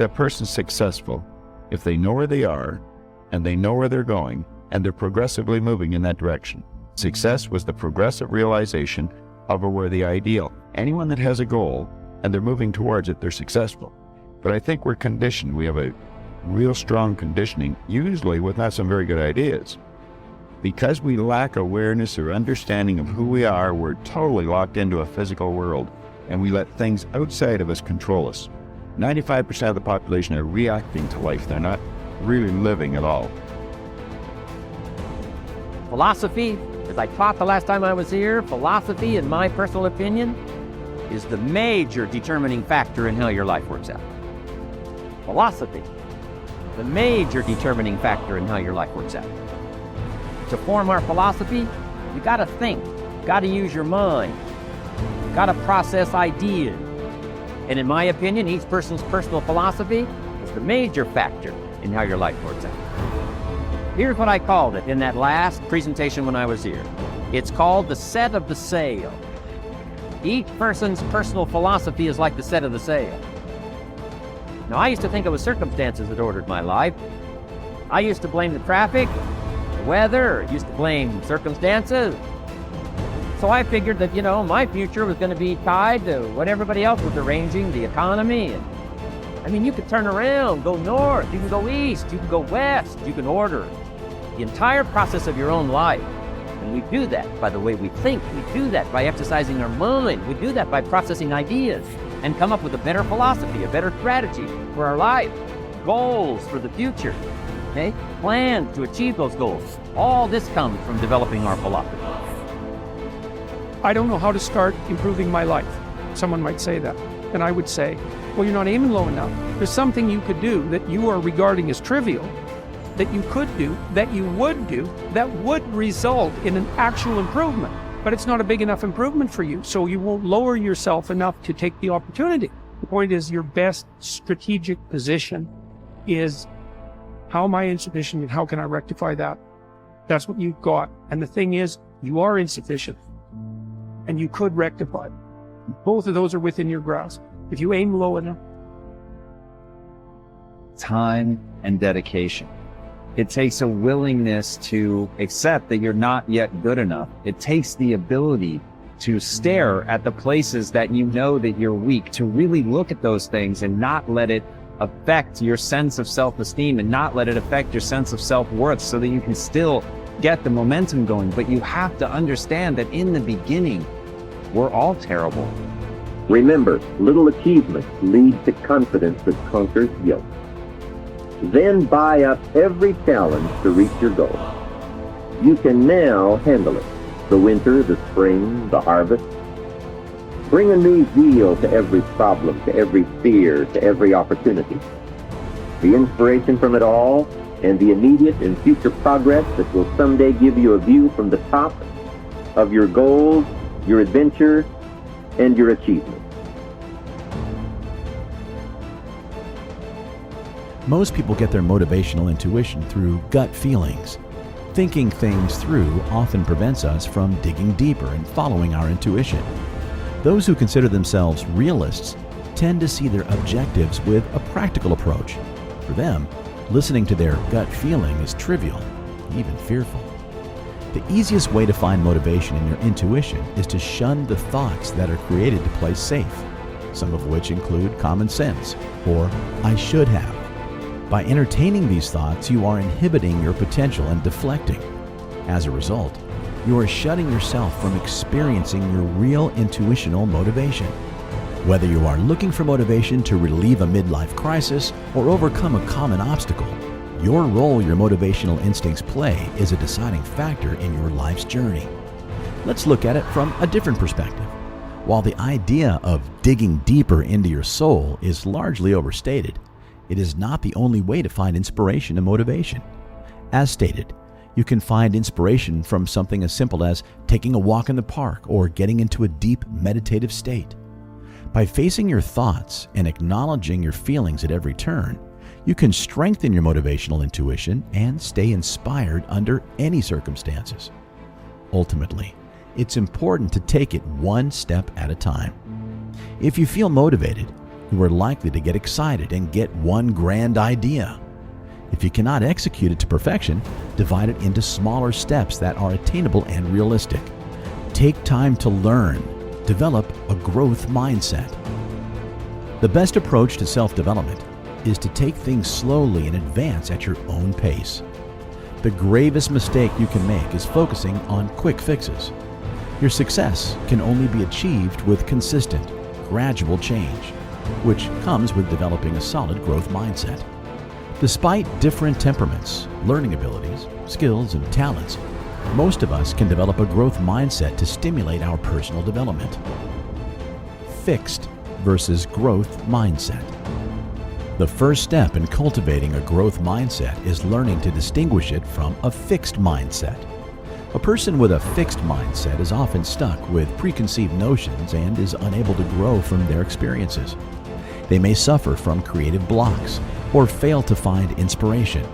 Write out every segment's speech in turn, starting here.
a person's successful if they know where they are and they know where they're going and they're progressively moving in that direction. Success was the progressive realization of a worthy ideal. Anyone that has a goal and they're moving towards it, they're successful. But I think we're conditioned. We have a real strong conditioning, usually with not some very good ideas. Because we lack awareness or understanding of who we are, we're totally locked into a physical world, and we let things outside of us control us. 95% of the population are reacting to life. They're not really living at all. Philosophy, as I taught the last time I was here, philosophy, in my personal opinion, is the major determining factor in how your life works out. Philosophy, the major determining factor in how your life works out. To form our philosophy, you gotta think, you gotta use your mind, you gotta process ideas. And in my opinion, each person's personal philosophy is the major factor in how your life works out. Here's what I called it in that last presentation when I was here. It's called the set of the sail. Each person's personal philosophy is like the set of the sail. Now, I used to think it was circumstances that ordered my life. I used to blame the traffic, the weather, used to blame circumstances. So I figured that, my future was going to be tied to what everybody else was arranging, the economy. And, you could turn around, go north, you can go east, you can go west, you can order the entire process of your own life. And we do that by the way we think. We do that by exercising our mind. We do that by processing ideas and come up with a better philosophy, a better strategy for our life, goals for the future, okay? Plans to achieve those goals. All this comes from developing our philosophy. I don't know how to start improving my life. Someone might say that. And I would say, well, you're not aiming low enough. There's something you could do that you are regarding as trivial, that you could do, that you would do, that would result in an actual improvement. But it's not a big enough improvement for you, so you won't lower yourself enough to take the opportunity. The point is, your best strategic position is, how am I insufficient and how can I rectify that? That's what you've got. And the thing is, you are insufficient and you could rectify it. Both of those are within your grasp. If you aim low enough. Time and dedication. It takes a willingness to accept that you're not yet good enough. It takes the ability to stare at the places that you know that you're weak, to really look at those things and not let it affect your sense of self-esteem and not let it affect your sense of self-worth, so that you can still get the momentum going. But you have to understand that in the beginning, we're all terrible. Remember, little achievements lead to confidence that conquers guilt. Then buy up every challenge to reach your goal. You can now handle it. The winter, the spring, the harvest. Bring a new zeal to every problem, to every fear, to every opportunity. The inspiration from it all and the immediate and future progress that will someday give you a view from the top of your goals, your adventure, and your achievements. Most people get their motivational intuition through gut feelings. Thinking things through often prevents us from digging deeper and following our intuition. Those who consider themselves realists tend to see their objectives with a practical approach. For them, listening to their gut feeling is trivial, even fearful. The easiest way to find motivation in your intuition is to shun the thoughts that are created to play safe, some of which include common sense or I should have. By entertaining these thoughts, you are inhibiting your potential and deflecting. As a result, you are shutting yourself from experiencing your real intuitional motivation. Whether you are looking for motivation to relieve a midlife crisis or overcome a common obstacle, your role your motivational instincts play is a deciding factor in your life's journey. Let's look at it from a different perspective. While the idea of digging deeper into your soul is largely overstated, it is not the only way to find inspiration and motivation. As stated, you can find inspiration from something as simple as taking a walk in the park or getting into a deep meditative state. By facing your thoughts and acknowledging your feelings at every turn, you can strengthen your motivational intuition and stay inspired under any circumstances. Ultimately, it's important to take it one step at a time. If you feel motivated, you are likely to get excited and get one grand idea. If you cannot execute it to perfection, divide it into smaller steps that are attainable and realistic. Take time to learn. Develop a growth mindset. The best approach to self-development is to take things slowly and advance at your own pace. The gravest mistake you can make is focusing on quick fixes. Your success can only be achieved with consistent, gradual change, which comes with developing a solid growth mindset. Despite different temperaments, learning abilities, skills, and talents, most of us can develop a growth mindset to stimulate our personal development. Fixed versus growth mindset. The first step in cultivating a growth mindset is learning to distinguish it from a fixed mindset. A person with a fixed mindset is often stuck with preconceived notions and is unable to grow from their experiences. They may suffer from creative blocks or fail to find inspiration.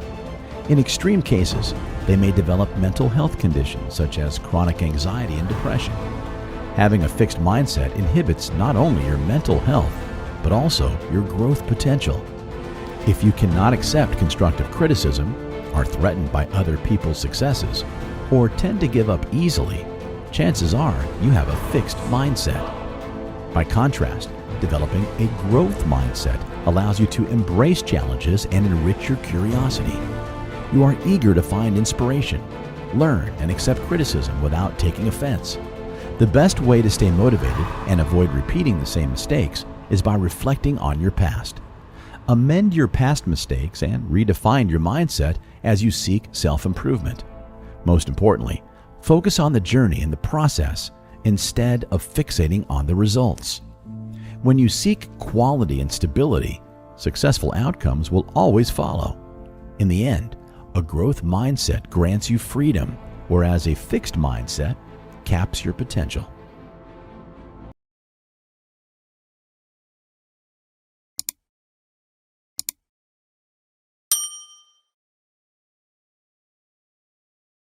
In extreme cases, they may develop mental health conditions such as chronic anxiety and depression. Having a fixed mindset inhibits not only your mental health, but also your growth potential. If you cannot accept constructive criticism, are threatened by other people's successes, or tend to give up easily, chances are you have a fixed mindset. By contrast, developing a growth mindset allows you to embrace challenges and enrich your curiosity. You are eager to find inspiration, learn, and accept criticism without taking offense. The best way to stay motivated and avoid repeating the same mistakes is by reflecting on your past. Amend your past mistakes and redefine your mindset as you seek self-improvement. Most importantly, focus on the journey and the process instead of fixating on the results. When you seek quality and stability, successful outcomes will always follow. In the end, a growth mindset grants you freedom, whereas a fixed mindset caps your potential.